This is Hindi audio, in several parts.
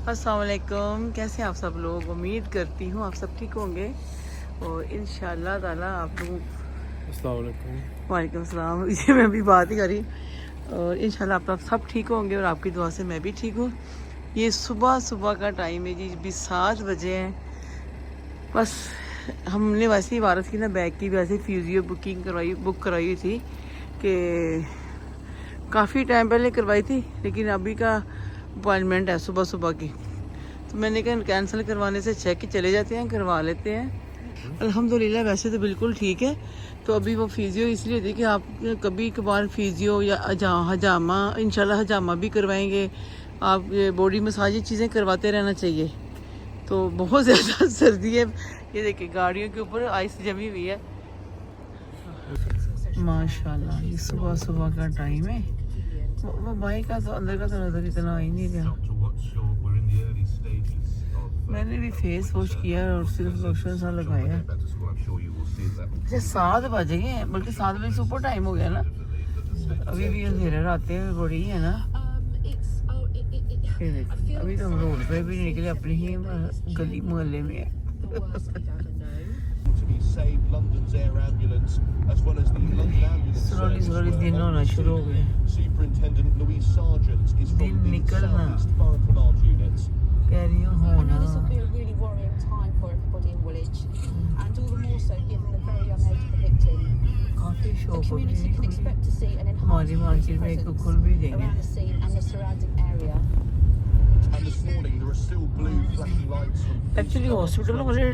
अस्सलाम वालेकुम, कैसे हैं आप सब लोग। उम्मीद करती हूँ आप सब ठीक होंगे और इंशाल्लाह ताला आप लोग। अस्सलाम वालेकुम। वालेकुम सलाम। ये मैं भी बात ही करी और इंशाल्लाह आप सब ठीक होंगे और आपकी दुआ से मैं भी ठीक हूँ। ये सुबह सुबह का टाइम है जी, भी 7 बजे हैं। बस हमने वैसे ही वारस की ना बैग की वैसे फिजियो बुक करवाई थी कि काफ़ी टाइम पहले करवाई थी, लेकिन अभी का अपॉइंटमेंट है सुबह सुबह की, तो मैंने कहा कैंसिल करवाने से चेक के चले जाते हैं, करवा लेते हैं। अल्हम्दुलिल्लाह वैसे तो बिल्कुल ठीक है। तो अभी वो फिजियो इसलिए थी कि आप कभी कभार फिजियो या हजामा, इंशाल्लाह हजामा भी करवाएंगे। आप ये बॉडी मसाज ये चीज़ें करवाते रहना चाहिए। तो बहुत ज़्यादा सर्दी है, ये देखिए गाड़ियों के ऊपर आइस जमी हुई है माशाल्लाह। ये सुबह सुबह का टाइम है। वो बाइक का तो अंदर का तो नजर इतना आ ही नहीं रहा। मैंने भी फेस वॉश किया और सिर्फ लोशन सा लगाया। अच्छा 7 बज गए हैं, बल्कि 7 बजे से ऊपर टाइम हो गया ना। अभी भी अंधेरे रातें में बड़ी है ना। अभी तो हम रोड पे भी निकले, अपनी ही गली मोहल्ले में है। स्लोली दिन होना शुरू हो गए, दिन निकलना कैरी होना। काफी शौक हो गई, हमारी मार्केट में एक तो खुल भी गई है। एक्चुअली हॉस्पिटल में मुझे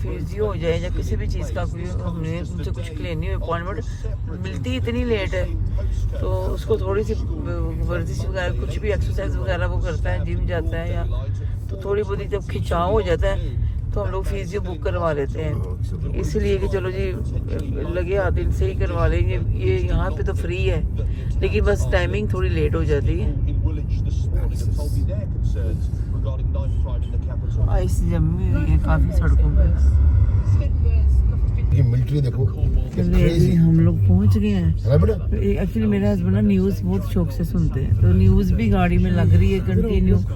फिजियो हो जाए या किसी भी चीज़ का कोई हमने उनसे कुछ लेनी हो अपॉइंटमेंट मिलती इतनी लेट है, तो उसको थोड़ी सी वर्जिश वगैरह कुछ भी एक्सरसाइज वगैरह वो करता है, जिम जाता है, या तो थोड़ी बहुत जब खिंचाव हो जाता है तो हम लोग फिजियो बुक करवा लेते हैं। इसलिए कि चलो जी लगे हाथ दिन से ही करवा लेंगे। ये यहाँ पे तो फ्री है, लेकिन बस टाइमिंग थोड़ी लेट हो जाती है। आइस जमी हुई है काफ़ी सड़कों पे। ये मिलिट्री देखो, हम लोग पहुंच गए हैं। एक्चुअली मेरे हस्बैंड ना न्यूज़ बहुत शौक से सुनते हैं, तो न्यूज़ भी गाड़ी में लग रही है कंटिन्यू। तो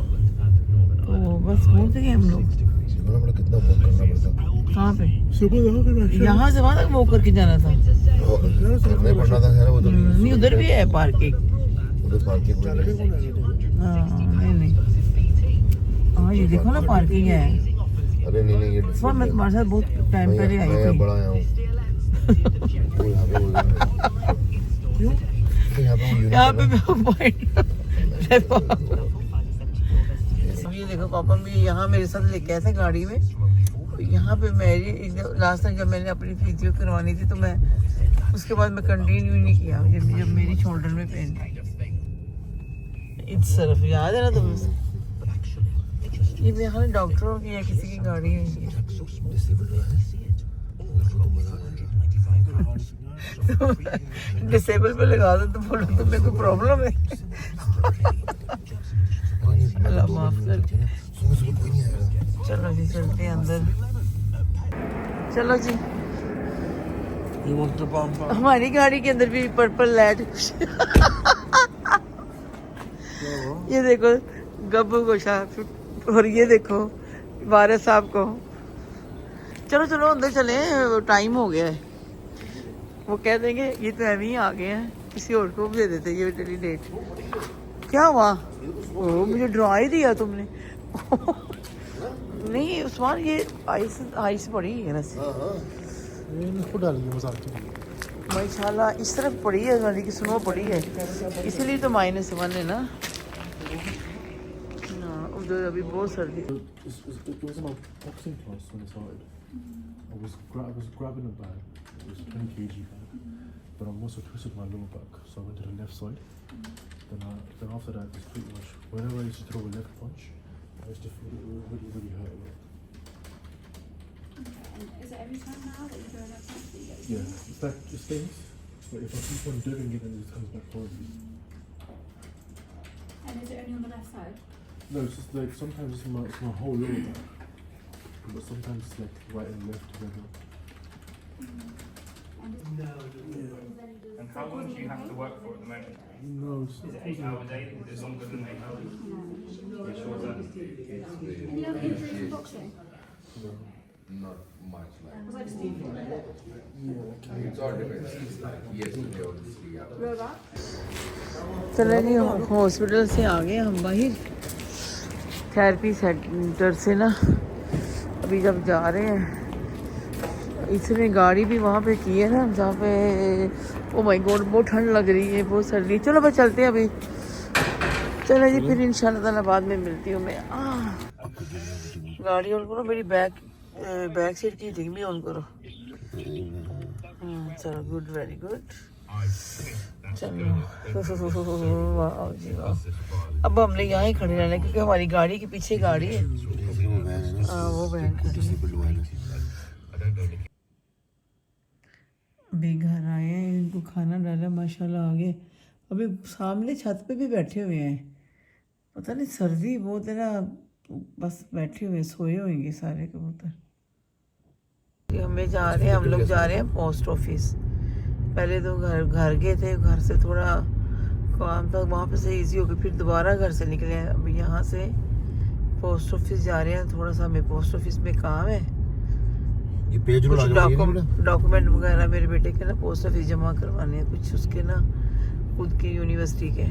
बस पहुंच गए हम लोग। कितना वॉक करना पड़ता। कहाँ पे? यहाँ से वहाँ तक वॉक करके जाना था। करना पड़ना था खैर, वो तो नहीं उधर भी है पार्किंग। उधर पार्किंग में नहीं हाँ ये देखो ना पार्किंग है। अरे नहीं ये मैं तुम्हारे साथ बहुत टाइम पहले आई थी। बड़ा आया हूँ यहाँ पे ये देखो पापा भी यहाँ मेरे साथ लेके आए थे गाड़ी में। यहाँ पे मेरी लास्ट टाइम जब मैंने अपनी फिजियो करवानी थी तो मैं उसके बाद मैं कंटिन्यू नहीं किया, जब मेरी शोल्डर में पेन था। इस तरफ याद है ना तुम्हें? ये यहाँ डॉक्टरों की या किसी की गाड़ी है। डिसेबल पे लगा दो तो बोलो तुम्हें कोई प्रॉब्लम है। अल्लाह माफ कर। चलो जी चलते हैं अंदर। चलो जी, हमारी गाड़ी के अंदर भी पर्पल लाइट। ये देखो गब्बू गोशा और ये देखो वारिस साहब को। चलो चलो अंदर चले, टाइम हो गया है। वो कह देंगे ये तो अभी आ गए हैं, किसी और को भी दे देते ये डेली डेट। क्या हुआ? ओ मुझे डरा ही दिया तुमने। नहीं उस्मान ये आइस पड़ी है ना माशाल्लाह, इस तरफ पड़ी है वाली की स्नो पड़ी है, इसीलिए तो -1 है ना। उधर अभी बहुत सर्दी। I was grabbing a bag. It was a 20 kg bag, but I also twisted my lower back, so I went to the left side. Then after that, it's pretty much whenever I used to throw a left punch, I used to feel it really hurt a lot. Is it every time now that you throw a left punch that you get? Yeah, it's like it stays, but if I keep on doing it, then it comes back horribly. And is it only on the left side? No, it's just like sometimes it's my whole lower back. But sometimes it's like right and left together. And how long do you have to work for at the moment? No, it's Is it 8 hours daily? Is it longer than 8 hours? Is it shorter? You don't eat boxing? Not much like. Was I just eating It's all depends. Like yesterday or 3 hours. Robot? चले जी हॉस्पिटल से आ गए हम बाहर थेरेपी सेंटर से ना। अभी जब जा रहे हैं इसने गाड़ी भी वहाँ पे की है ना जहाँ पे ओ माय गॉड बहुत ठंड लग रही है, बहुत सर्दी। चलो बस चलते हैं अभी। चलो जी फिर इंशाल्लाह ताला बाद में मिलती हूँ मैं। गाड़ी ऑन करो, मेरी बैक सीट की हीटिंग भी ऑन करो। चलो गुड, वेरी गुड। चलो वाह जी वाह। अब हमने यहाँ ही खड़े रहना है क्योंकि हमारी गाड़ी के पीछे गाड़ी है। वो वैन खड़ी है। अभी घर आए हैं, इनको खाना डाला, माशाल्लाह आ गए। अभी सामने छत पे भी बैठे हुए हैं, पता नहीं सर्दी बहुत है ना, बस बैठे हुए सोए होंगे सारे कबूतर। हमें जा रहे हैं, हम लोग जा रहे हैं पोस्ट ऑफिस। पहले तो घर गए थे, घर से थोड़ा काम था वहाँ पे से इजी हो गया, फिर दोबारा घर से निकले हैं। अभी यहाँ से पोस्ट ऑफिस जा रहे हैं, थोड़ा सा हमें पोस्ट ऑफिस में काम है। ये पेज कुछ डॉक्यूमेंट वगैरह मेरे बेटे के ना पोस्ट ऑफिस जमा करवाने हैं, कुछ उसके ना खुद की यूनिवर्सिटी के।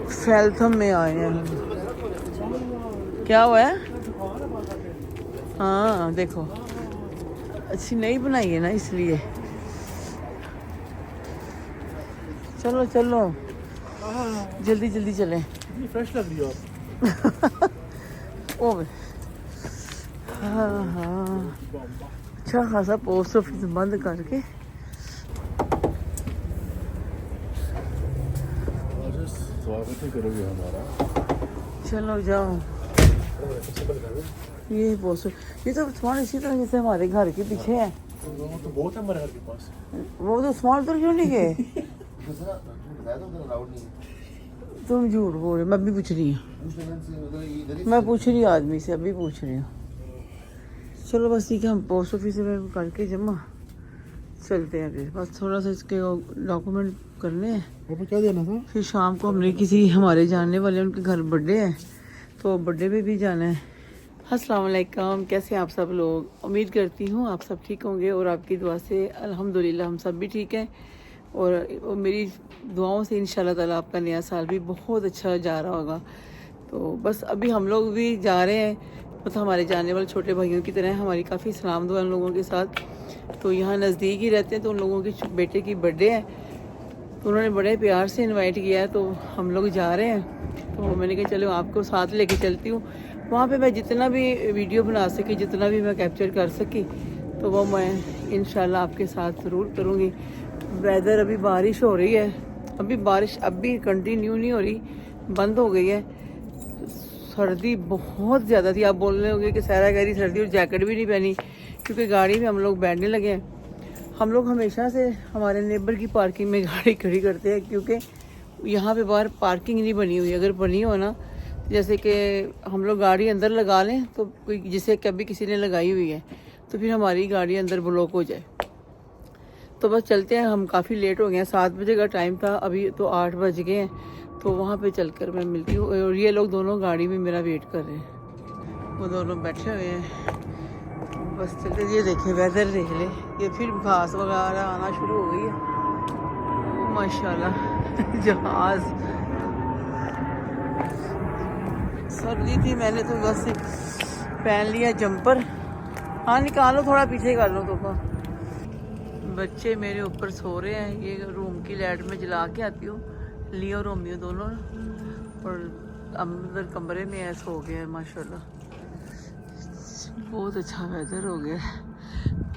फैलथम में आए हैं हम। क्या हुआ है? हाँ देखो अच्छी नहीं बनाई है ना इसलिए। चलो चलो जल्दी जल्दी चलें। फ्रेश लग रही हो आप। ओ हाँ हाँ अच्छा खासा पोस्ट ऑफिस बंद करके स्वागत ही करोगे हमारा। चलो जाओ। ये पोस्ट, ये तो स्मॉल इसी तरह जैसे हमारे घर के पीछे है। वो तो बहुत है हमारे घर के पास। वो तो स्मॉल तो क्यों नहीं गए? तुम झूठ बोल रहे, मैं भी पूछ रही हूँ, मैं पूछ रही हूँ आदमी से, अभी पूछ रही हूँ। चलो बस ठीक है, हम पोस्ट ऑफिस में करके जमा चलते हैं। फिर बस थोड़ा सा इसके डॉक्यूमेंट करने हैं। वो क्या देना था? फिर शाम को हमने किसी हमारे जानने वाले उनके घर बर्थडे है, तो बर्थडे में भी जाना है। अस्सलाम वालेकुम, कैसे हैं आप सब लोग? उम्मीद करती हूँ आप सब ठीक होंगे और आपकी दुआ से अल्हम्दुलिल्लाह हम सब भी ठीक हैं। और मेरी दुआओं से इंशाल्लाह ताला आपका नया साल भी बहुत अच्छा जा रहा होगा। तो बस अभी हम लोग भी जा रहे हैं, मतलब हमारे जानने वाले छोटे भाइयों की तरह हमारी काफ़ी सलाम दुआ उन लोगों के साथ। तो यहाँ नज़दीक ही रहते हैं, तो उन लोगों के बेटे की बर्थडे है, तो उन्होंने बड़े प्यार से इनवाइट किया है, तो हम लोग जा रहे हैं। तो मैंने कहा चलो आपको साथ लेके चलती हूँ। वहाँ पे मैं जितना भी वीडियो बना सकी, जितना भी मैं कैप्चर कर सकी, तो वो मैं इंशाल्लाह आपके साथ ज़रूर करूँगी। वेदर अभी बारिश हो रही है, अभी बारिश अभी कंटिन्यू नहीं हो रही, बंद हो गई है। सर्दी बहुत ज़्यादा थी। आप बोल रहे होंगे कि सहरा कह रही सर्दी और जैकेट भी नहीं पहनी, क्योंकि गाड़ी में हम लोग बैठने लगे हैं। हम लोग हमेशा से हमारे नेबर की पार्किंग में गाड़ी खड़ी करते हैं, क्योंकि यहाँ पे बाहर पार्किंग नहीं बनी हुई। अगर बनी हो ना, जैसे कि हम लोग गाड़ी अंदर लगा लें, तो कोई जिसे कभी किसी ने लगाई हुई है, तो फिर हमारी गाड़ी अंदर ब्लॉक हो जाए। तो बस चलते हैं, हम काफ़ी लेट हो गए हैं। 7 बजे का टाइम था, अभी तो 8 बज गए हैं। तो वहाँ पे चलकर मैं मिलती हूँ। और ये लोग दोनों गाड़ी में मेरा वेट कर रहे हैं, वो दोनों बैठे हुए हैं। बस चलते, ये देखें वेदर देख ले, ये फिर घास वगैरह आना शुरू हो गई है माशाल्लाह। जहाज सर्दी थी, मैंने तो बस पहन लिया जंपर। हाँ निकालो, थोड़ा पीछे कर लो। तो बच्चे मेरे ऊपर सो रहे हैं, ये रूम की लाइट में जला के आती हूँ, लियो रोमियो दोनों, और अंदर कमरे में ऐसा हो गया है माशाल्लाह। बहुत अच्छा वेदर हो गया है,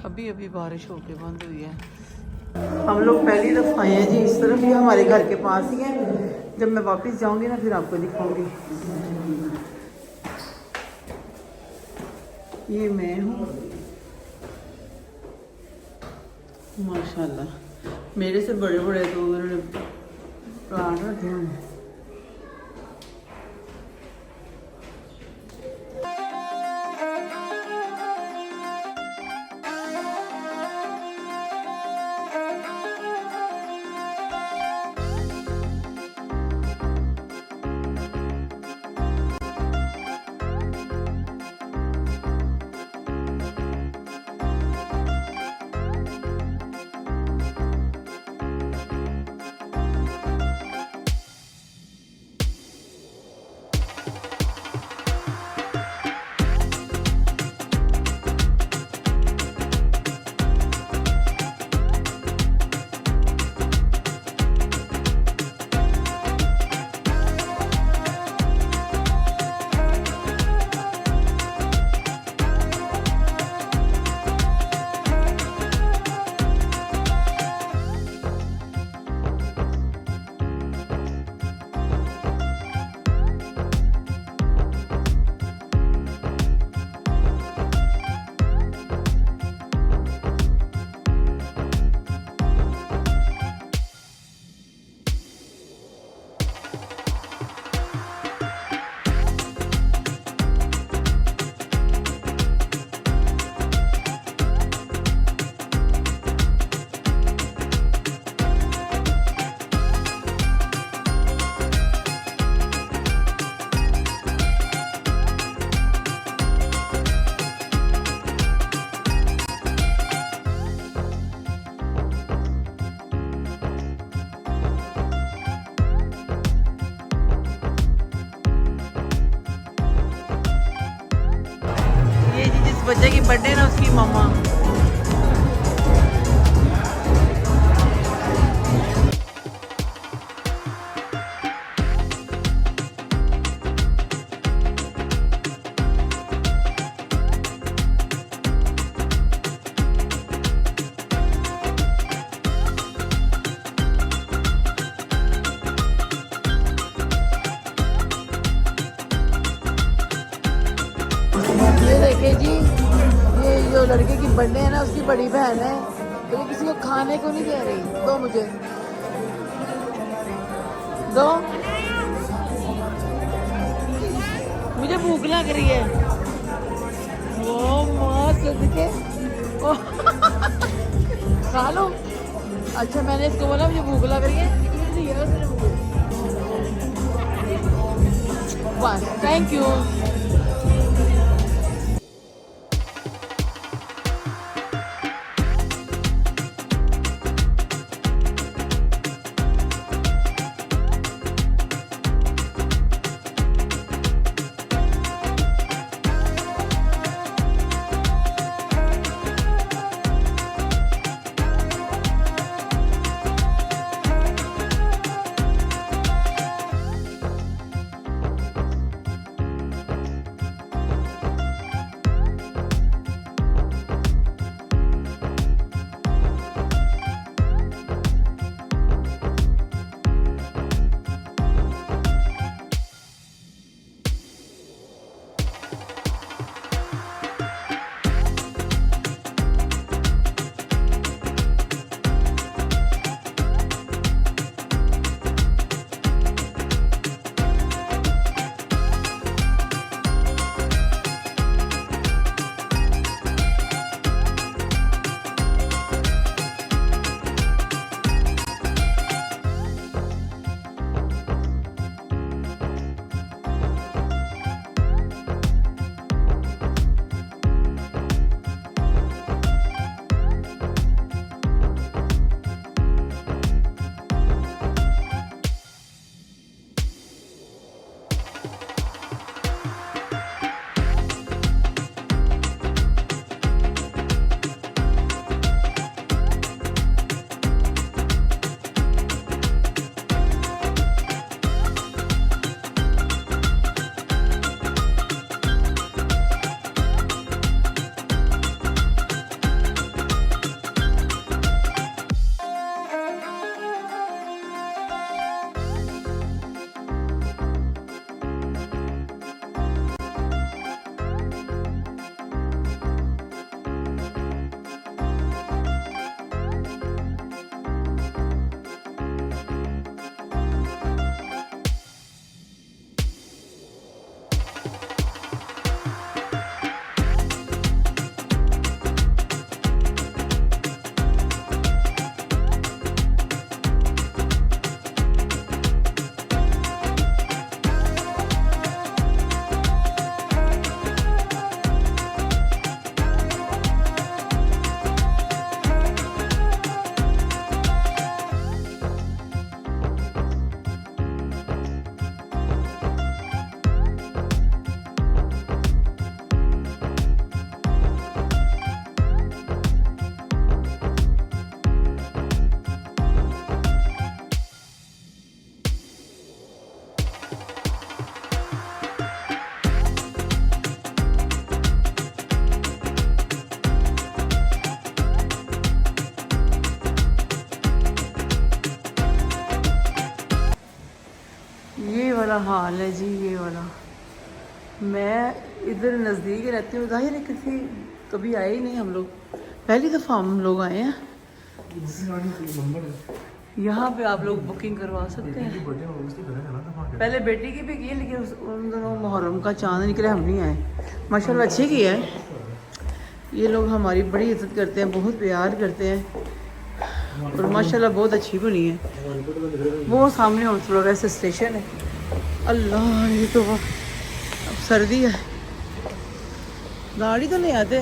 अभी अभी बारिश होके बंद हुई है। हम लोग पहली दफ़ा आए हैं जी इस तरफ, ये हमारे घर के पास ही है। जब मैं वापस जाऊंगी ना फिर आपको दिखाऊंगी। ये मैं हूँ माशाल्लाह, मेरे से बड़े बड़े तो उन्होंने प्लांट रखे हैं। बर्थडे ना उसकी मम्मा। ये देखिए जी, ये जो लड़के की बर्थडे है ना उसकी बड़ी बहन है, तो ये किसी को खाने को नहीं दे रही। दो मुझे दो, मुझे भूख लग रही है। वो मस्त दिखे खा लो। अच्छा मैंने इसको बोला मुझे भूख लग रही है, बस थैंक यू। वाला हाल है जी, ये वाला। मैं इधर नज़दीक रहती हूँ, जाहिर है किसी कभी आए ही नहीं हम लोग, पहली दफ़ा हम लोग आए हैं। यहाँ पे आप लोग बुकिंग करवा सकते हैं। पहले बेटी की भी की, लेकिन उन दोनों मुहर्रम का चांद निकले, हम नहीं आए। माशाल्लाह अच्छी की है। ये लोग हमारी बड़ी इज्जत करते हैं, बहुत प्यार करते हैं और माशाल्लाह बहुत अच्छी बनी है। वो सामने हौसला वैसे स्टेशन है। अल्लाह, ये तो अब सर्दी है, गाड़ी तो नहीं आते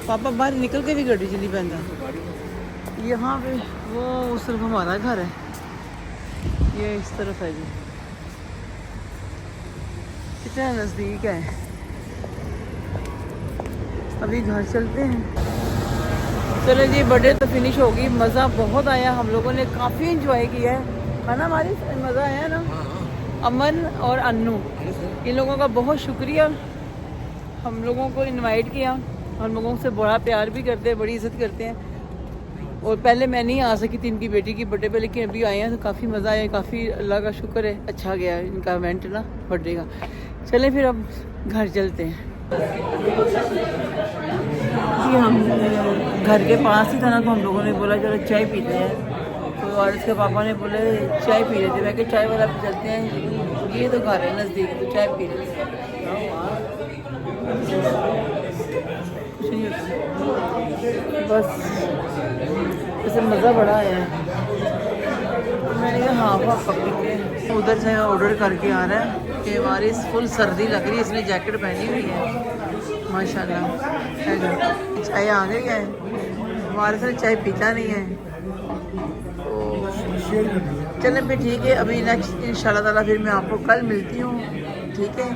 पापा, बाहर निकल के भी गाड़ी चली पैंदा। यहाँ पे वो उस तरफ हमारा घर है, ये इस तरफ है जी। कितना नज़दीक है। अभी घर चलते हैं। चलो जी, बर्थडे तो फिनिश होगी। मज़ा बहुत आया, हम लोगों ने काफ़ी इंजॉय किया है ना हमारी, मज़ा आया ना। अमन और अन्नू, इन लोगों का बहुत शुक्रिया, हम लोगों को इनवाइट किया। हम लोगों से बड़ा प्यार भी करते हैं, बड़ी इज़्ज़त करते हैं। और पहले मैं नहीं आ सकी थी इनकी बेटी की बर्थडे पे, लेकिन अभी आए हैं तो काफ़ी मज़ा आया, काफ़ी अल्लाह का शुक्र है, अच्छा गया इनका इवेंट ना बर्थडे का। चलें फिर अब घर चलते हैं जी। हम घर के पास ही था ना, तो हम लोगों ने बोला चलो चाय पीते हैं। तो और इसके पापा ने बोले चाय पी लेते, मैं कि चाय वाला पे चलते हैं, ये तो घर है नज़दीक, तो चाय पी लेते हैं। कुछ नहीं होता, बस वैसे मज़ा बड़ा आया है। तो मैंने कहा हाँ पापा पीते हैं। उधर से ऑर्डर करके आ रहा है कि हमारी फुल सर्दी लग रही है, इसने जैकेट पहनी हुई है माशाल्लाह। चाय आ गई है, हमारे साथ चाय पीता नहीं है। तो चलें फिर ठीक है, अभी नेक्स्ट इंशाल्लाह ताला फिर मैं आपको कल मिलती हूँ, ठीक है।